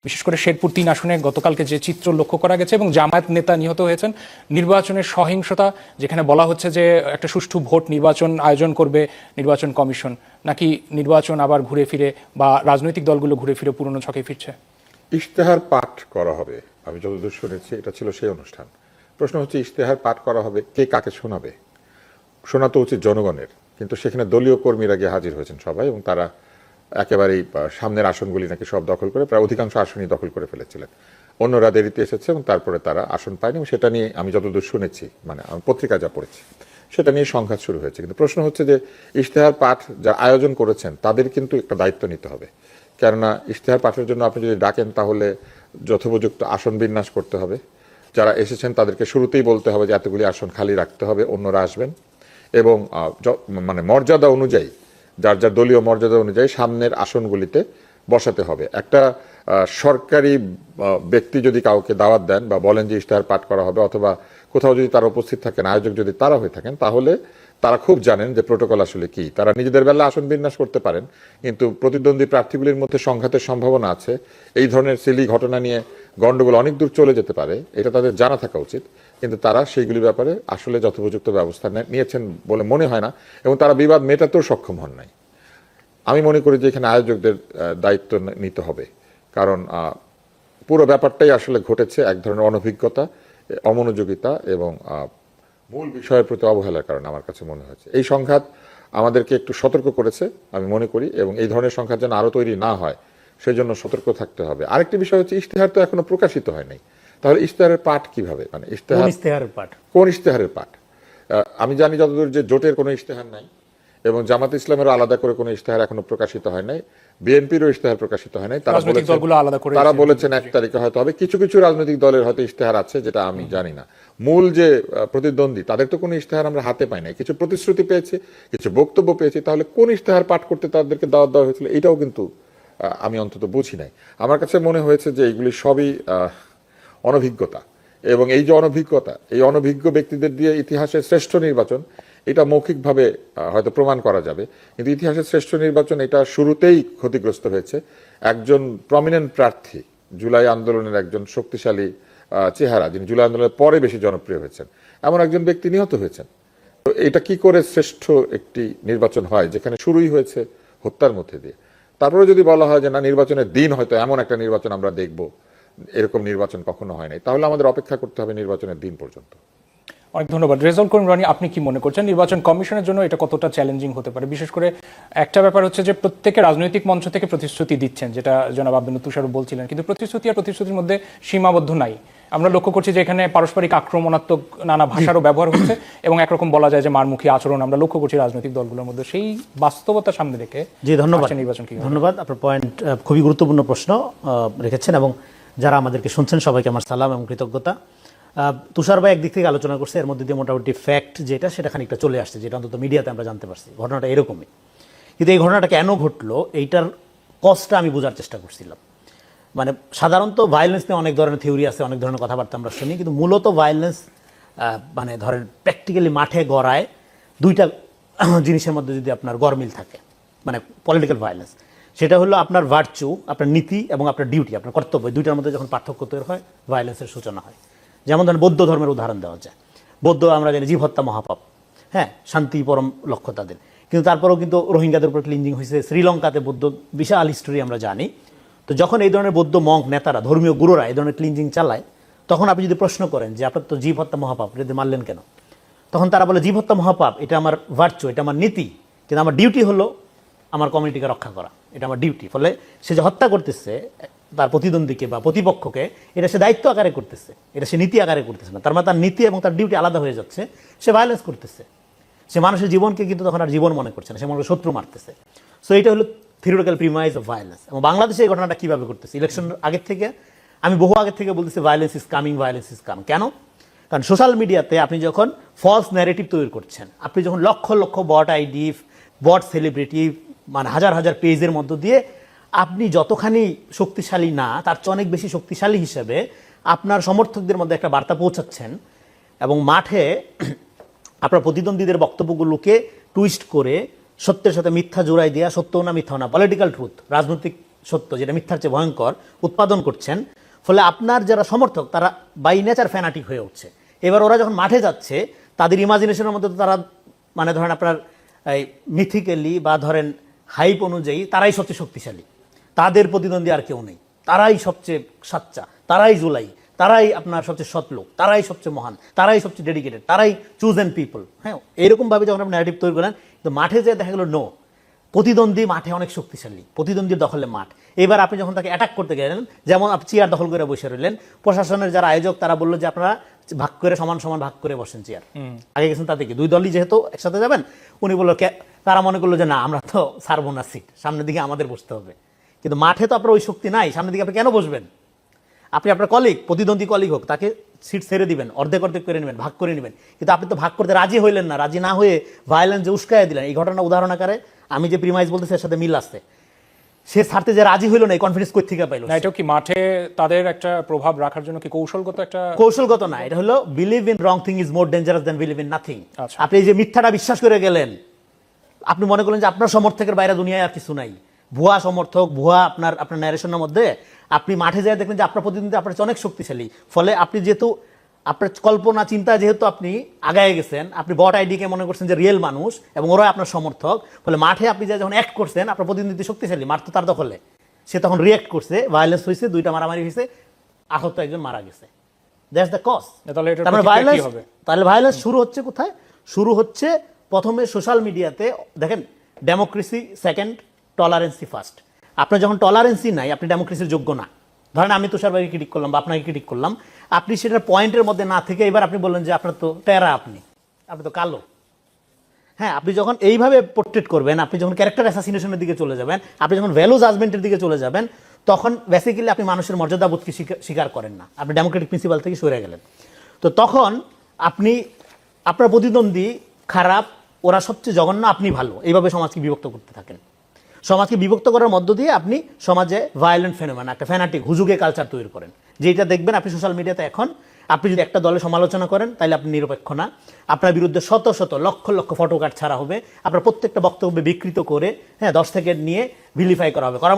বিশেষ করে শেরপুর ৩ আসনে গতকালকে যে চিত্র লক্ষ্য করা গেছে এবং জামায়াত নেতা নিহত হয়েছেন, নির্বাচনের সহিংসতা, যেখানে বলা হচ্ছে যে একটা সুষ্ঠু ভোট নির্বাচন আয়োজন করবে নির্বাচন কমিশন, নাকি নির্বাচন আবার ঘুরে ফিরে বা রাজনৈতিক দলগুলো ঘুরে ফিরে পুরনো ছকে ফিরছে? ইশতেহার পাঠ করা হবে, আমি যতদূর শুনেছি এটা ছিল সেই অনুষ্ঠান। প্রশ্ন হচ্ছে ইশতেহার পাঠ করা হবে, কে কাকে শোনাবে? শোনা তো উচিত জনগণের, কিন্তু সেখানে দলীয় কর্মীরা গিয়ে হাজির হয়েছেন সবাই, এবং তারা একেবারেই সামনের আসনগুলি নাকি সব দখল করে, প্রায় অধিকাংশ আসনই দখল করে ফেলেছিলেন। অন্যরা দেরিতে এসেছে এবং তারপরে তারা আসন পায়নি, এবং সেটা নিয়ে আমি যতদূর শুনেছি, মানে আমি পত্রিকা যা পড়েছি, সেটা নিয়ে সংঘাত শুরু হয়েছে। কিন্তু প্রশ্ন হচ্ছে যে ইশতেহার পাঠ যারা আয়োজন করেছেন তাদের কিন্তু একটা দায়িত্ব নিতে হবে। কেননা ইশতেহার পাঠের জন্য আপনি যদি ডাকেন তাহলে যথোপযুক্ত আসন বিন্যাস করতে হবে। যারা এসেছেন তাদেরকে শুরুতেই বলতে হবে যে এতগুলি আসন খালি রাখতে হবে, অন্যরা আসবেন, এবং মানে মর্যাদা অনুযায়ী, যার যার দলীয় মর্যাদা অনুযায়ী সামনের আসনগুলিতে বসাতে হবে। একটা সরকারি ব্যক্তি যদি কাউকে দাওয়াত দেন বা বলেন যে ইশতেহার পাঠ করা হবে, অথবা কোথাও যদি তারা উপস্থিত থাকেন, আয়োজক যদি তারা হয়ে থাকেন, তাহলে তারা খুব জানেন যে প্রোটোকল আসলে কি। তারা নিজেদের বেলা আসন বিন্যাস করতে পারেন, কিন্তু প্রতিদ্বন্দ্বী প্রার্থীগুলির মধ্যে সংঘাতের সম্ভাবনা আছে, এই ধরনের সিলি ঘটনা নিয়ে গন্ডগোল অনেক দূর চলে যেতে পারে, এটা তাদের জানা থাকা উচিত। কিন্তু তারা সেইগুলির ব্যাপারে আসলে যথোপযুক্ত ব্যবস্থা নিয়েছেন বলে মনে হয় না, এবং তারা বিবাদ মেটাতেও সক্ষম হন নাই। আমি মনে করি যে এখানে আয়োজকদের দায়িত্ব নিতে হবে, কারণ পুরো ব্যাপারটাই আসলে ঘটেছে এক ধরনের অনভিজ্ঞতা, অমনোযোগিতা এবং মূল বিষয়ের প্রতি অবহেলার কারণে আমার কাছে মনে হয়েছে। এই সংঘাত আমাদেরকে একটু সতর্ক করেছে আমি মনে করি, এবং এই ধরনের সংঘাত যেন আরও তৈরি না হয় সেই জন্য সতর্ক থাকতে হবে। আরেকটি বিষয় হচ্ছে ইশতেহার তো এখনো প্রকাশিত হয় নাই, তাহলে ইশতেহারের পাঠ কিভাবে, মানে কোন ইশতেহারের পাঠ? আমি জানি যতদূর যে জোটের কোনো ইশতেহার নাই, এবং জামাত ইসলামেরও আলাদা করে কোনো ইশতেহার এখনো প্রকাশিত হয় নাই, বিএনপিরও ইশতেহার প্রকাশিত হয় নাই। তারা বলেছেন 1 তারিখে হয়তো হবে। কিছু কিছু রাজনৈতিক দলের হয়তো ইশতেহার আছে, যেটা আমি জানি না। মূল যে প্রতিদ্বন্দ্বী, তাদের তো কোনো ইশতেহার আমরা হাতে পাই নাই। কিছু প্রতিশ্রুতি পেয়েছি, কিছু বক্তব্য পেয়েছি, তাহলে কোন ইশতেহার পাঠ করতে তাদেরকে দাওয়াত দেওয়া হয়েছিল, এটাও কিন্তু আমি অন্তত বুঝি নাই। আমার কাছে মনে হয়েছে যে এইগুলি সবই অনভিজ্ঞতা, এবং এই যে অনভিজ্ঞতা, এই অনভিজ্ঞ ব্যক্তিদের দিয়ে ইতিহাসের শ্রেষ্ঠ নির্বাচন, এটা মৌখিকভাবে হয়তো প্রমাণ করা যাবে, কিন্তু ইতিহাসের শ্রেষ্ঠ নির্বাচন এটা শুরুতেই ক্ষতিগ্রস্ত হয়েছে। একজন প্রমিনেন্ট প্রার্থী, জুলাই আন্দোলনের একজন শক্তিশালী চেহারা, যিনি জুলাই আন্দোলনের পরে বেশি জনপ্রিয় হয়েছেন, এমন একজন ব্যক্তি নিহত হয়েছেন। তো এটা কি করে শ্রেষ্ঠ একটি নির্বাচন হয়, যেখানে শুরুই হয়েছে হত্যার মধ্যে দিয়ে? তারপরে যদি বলা হয় যে না, নির্বাচনের দিন হয়তো এমন একটা নির্বাচন আমরা দেখব, এরকম নির্বাচন কখনো হয় নাই, তাহলে আমাদের অপেক্ষা করতে হবে নির্বাচনের দিন পর্যন্ত। অনেক ধন্যবাদ। রেজাউল করিম রানী, আপনি কি মনে করছেন নির্বাচন কমিশনের জন্য এটা কতটা চ্যালেঞ্জিং হতে পারে? বিশেষ করে একটা ব্যাপার হচ্ছে যে প্রত্যেকে রাজনৈতিক মঞ্চ থেকে প্রতিশ্রুতি দিচ্ছেন, যেটা জনাব আব্দুল তুষারও বলছিলেন, কিন্তু প্রতিশ্রুতি আর প্রতিশ্রুতির মধ্যে সীমাবদ্ধ নাই। আমরা লক্ষ্য করছি যে এখানে পারস্পরিক আক্রমণাত্মক নানা ভাষারও ব্যবহার হচ্ছে, এবং একরকম বলা যায় যে মারমুখী আচরণ আমরা লক্ষ্য করছি রাজনৈতিক দলগুলোর মধ্যে। সেই বাস্তবতা সামনে রেখে নির্বাচন কি? ধন্যবাদ, আপনার পয়েন্ট খুবই গুরুত্বপূর্ণ প্রশ্ন রেখেছেন, এবং যারা আমাদেরকে শুনছেন সবাইকে আমার সালাম এবং কৃতজ্ঞতা। তুষার ভাই একদিক থেকে আলোচনা করছে, এর মধ্যে দিয়ে মোটামুটি ফ্যাক্ট যেটা, সেটা খানিকটা চলে আসছে, যেটা অন্তত মিডিয়াতে আমরা জানতে পারছি। ঘটনাটা এরকমই, কিন্তু এই ঘটনাটা কেন ঘটলো এইটার কজটা আমি বোঝার চেষ্টা করছিলাম। মানে সাধারণত ভায়োলেন্স নিয়ে অনেক ধরনের থিওরি আছে, অনেক ধরনের কথাবার্তা আমরা শুনি, কিন্তু মূলত ভায়োলেন্স মানে ধরেন প্র্যাকটিক্যালি মাঠে গড়ায় দুইটা জিনিসের মধ্যে যদি আপনার গরমিল থাকে, মানে পলিটিক্যাল ভায়োলেন্স, সেটা হলো আপনার ভার্চু, আপনার নীতি এবং আপনার ডিউটি, আপনার কর্তব্য, দুইটার মধ্যে যখন পার্থক্য তৈরি হয়, ভায়োলেন্সের সূচনা হয়। যেমন ধরেন বৌদ্ধ ধর্মের উদাহরণ দেওয়া যায়। বৌদ্ধ আমরা জানি জীব হত্যা মহাপাপ, হ্যাঁ, শান্তি পরম লক্ষ্য তাদের, কিন্তু তারপরেও কিন্তু রোহিঙ্গাদের উপর ক্লিনজিং হয়েছে। শ্রীলঙ্কাতে বৌদ্ধ বিশাল হিস্টোরি আমরা জানি। তো যখন এই ধরনের বৌদ্ধ মঙ্ক নেতারা, ধর্মীয় গুরুরা এই ধরনের ক্লিনজিং চালায়, তখন আপনি যদি প্রশ্ন করেন যে আপনার তো জীব হত্যা মহাপাপ, এটা মারলেন কেন, তখন তারা বলে জীব হত্যা মহাপাপ, এটা আমার ভার্চু, এটা আমার নীতি, কিন্তু আমার ডিউটি হলো আমার কমিউনিটিকে রক্ষা করা, এটা আমার ডিউটি। ফলে সে যে হত্যা করতেছে তার প্রতিদ্বন্দ্বীকে বা প্রতিপক্ষকে, এটা সে দায়িত্ব আকারে করতেছে, এটা সে নীতি আকারে করতেছে না। তার মানে তার নীতি এবং তার ডিউটি আলাদা হয়ে যাচ্ছে, সে ভায়োলেন্স করতেছে, সে মানুষের জীবনকে কিন্তু তখন আর জীবন মনে করছে না, সে মনে শত্রু মারতেছে। সো এটা হলো থিওরিটিক্যাল প্রিমাইজ অফ ভায়োলেন্স। এবং বাংলাদেশে এই ঘটনাটা কীভাবে করতেছে, ইলেকশনের আগের থেকে, আমি বহু আগের থেকে বলতেছি violence is coming, violence is coming. কেন? কারণ সোশ্যাল মিডিয়াতে আপনি যখন ফলস ন্যারেটিভ তৈরি করছেন, আপনি যখন লক্ষ লক্ষ বট আইডি, বট সেলিব্রিটি, মানে হাজার হাজার পেজের মধ্য দিয়ে আপনি যতখানি শক্তিশালী না, তার চেয়ে অনেক বেশি শক্তিশালী হিসেবে আপনার সমর্থকদের মধ্যে একটা বার্তা পৌঁছাচ্ছেন, এবং মাঠে আপনার প্রতিদ্বন্দ্বীদের বক্তব্যগুলোকে টুইস্ট করে সত্যের সাথে মিথ্যা জোড়াই দেওয়া, সত্য না মিথ্যা না, পলিটিক্যাল ট্রুথ, রাজনৈতিক সত্য, যেটা মিথ্যার চেয়ে ভয়ঙ্কর উৎপাদন করছেন, ফলে আপনার যারা সমর্থক তারা বাই নেচার ফ্যানাটিক হয়ে উঠছে। এবার ওরা যখন মাঠে যাচ্ছে তাদের ইমাজিনেশনের মধ্যে তো তারা মানে ধরেন আপনার এই মিথিক্যালি বা ধরেন হাইপ অনুযায়ী তারাই সবচেয়ে শক্তিশালী, তাদের প্রতিদ্বন্দ্বী আর কেউ নেই, তারাই সবচেয়ে সাচ্চা, তারাই জুলাই, তারাই আপনার সবচেয়ে সৎ লোক, তারাই সবচেয়ে মহান, তারাই সবচেয়ে ডেডিকেটেড, তারাই চুজেন পিপল। হ্যাঁ, এরকমভাবে যখন আপনি ন্যারেটিভ তৈরি করেন, তো মাঠে যেয়ে দেখা গেল নো, প্রতিদ্বন্দ্বী মাঠে অনেক শক্তিশালী, প্রতিদ্বন্দ্বীর দখলে মাঠ। এবার আপনি যখন তাকে অ্যাটাক করতে গেলেন, যেমন আপনি চেয়ার দখল করে বসে রইলেন, প্রশাসনের যারা আয়োজক তারা বললো যে আপনারা ভাগ করে সমান সমান ভাগ করে বসেন চেয়ার, আগে গেছেন তাতে কি দুই দলই যেহেতু একসাথে যাবেন, উনি বললো তারা মনে করলো যে না আমরা তো ছাড়বো না সিট, সামনের দিকে আমাদের বসতে হবে। কিন্তু মাঠে তো আপনার ওই শক্তি নাই, সামনের দিকে আপনি কেন বসবেন? আপনি আপনার কলিগ, প্রতিদ্বন্দ্বী কলিগ হোক, তাকে সিট ছেড়ে দিবেন, অর্ধেক অর্ধেক করে নেবেন, ভাগ করে নেবেন। কিন্তু আপনি তো ভাগ করতে রাজি হইলেন না, রাজি না হয়ে ভায়োলেন্স যে উস্কায় দিলেন। এই ঘটনা উদাহরণ আকারে আমি যে প্রিমাইজ বলতেছি এর সাথে মিল আসছে। সে ছাড়তে যে রাজি হইল না, এই কনফিডেন্স কই থেকে পাইলো? না, এটা কি মাঠে তাদের একটা প্রভাব রাখার জন্য কি কৌশলগত একটা? কৌশলগত না, এটা হলো believe in wrong thing is more dangerous than believe in nothing. আচ্ছা। আপনি এই যে মিথ্যাটা বিশ্বাস করে গেলেন, আপনি মনে করলেন যে আপনার সমর্থকের বাইরে দুনিয়ায় আর কিছু নাই, ভুয়া সমর্থক, ভুয়া আপনার ন্যারেশনের মধ্যে আপনি মাঠে যেয়ে দেখলেন যে আপনার প্রতিদ্বন্দ্বী আপনার চেয়ে অনেক শক্তিশালী। ফলে আপনি যেহেতু আপনার কল্পনা চিন্তা যেহেতু আপনি আগায় গেছেন, আপনি বট আইডিকে মনে করছেন যে রিয়েল মানুষ এবং ওরা আপনার সমর্থক, ফলে মাঠে আপনি যখন অ্যাক্ট করছেন আপনার প্রতিদ্বন্দ্বী শক্তিশালী, মাঠ তো তার দখলে, সে তখন রিয়েক্ট করছে, ভায়োলেন্স হয়েছে, দুইটা মারামারি হয়েছে, আহত একজন মারা গেছে। That's the cause. তাহলে এটার তারপরে প্রতিক্রিয়া কি ভায়োলেন্স, হবে? তাহলে ভায়োলেন্স শুরু হচ্ছে কোথায়? শুরু হচ্ছে প্রথমে সোশ্যাল মিডিয়াতে। দেখেন, ডেমোক্রেসি সেকেন্ড, টলারেন্সি ফার্স্ট। আপনার যখন টলারেন্সি নাই, আপনি ডেমোক্রেসির যোগ্য না। ধরেন আমি তুষার ভাইকে ক্রিটিক করলাম বা আপনাকে ক্রিটিক করলাম, আপনি সেটার পয়েন্টের মধ্যে না থেকে এবার আপনি বললেন যে আপনার তো টেরা, আপনি তো কালো। হ্যাঁ, আপনি যখন এইভাবে পোর্ট্রেট করবেন, আপনি যখন ক্যারেক্টার অ্যাসাসিনেশনের দিকে চলে যাবেন, আপনি যখন ভ্যালু জাজমেন্টের দিকে চলে যাবেন, তখন বেসিক্যালি আপনি মানুষের মর্যাদাবোধকে স্বীকার করেন না, আপনি ডেমোক্রেটিক প্রিন্সিপাল থেকে সরে গেলেন। তো তখন আপনি আপনার প্রতিদ্বন্দ্বী খারাপ, ওরা সবচেয়ে জঘন্য, আপনি ভালো, এইভাবে সমাজকে বিভক্ত করতে থাকেন। সমাজকে বিভক্ত করার মধ্য দিয়ে আপনি সমাজে ভায়োলেন্ট ফেনোমেনা, একটা ফ্যানাটিক হুজুগে কালচার তৈরি করেন, যেটা দেখবেন আপনি সোশ্যাল মিডিয়াতে এখন। আপনি যদি একটা দলের সমালোচনা করেন তাহলে আপনি নিরপেক্ষ না, আপনার বিরুদ্ধে শত শত লক্ষ লক্ষ ফটোকার্ড ছাড়া হবে, আপনার প্রত্যেকটা বক্তব্য বিকৃত করে 10 সেকেন্ড নিয়ে ভিলিফাই করা হবে।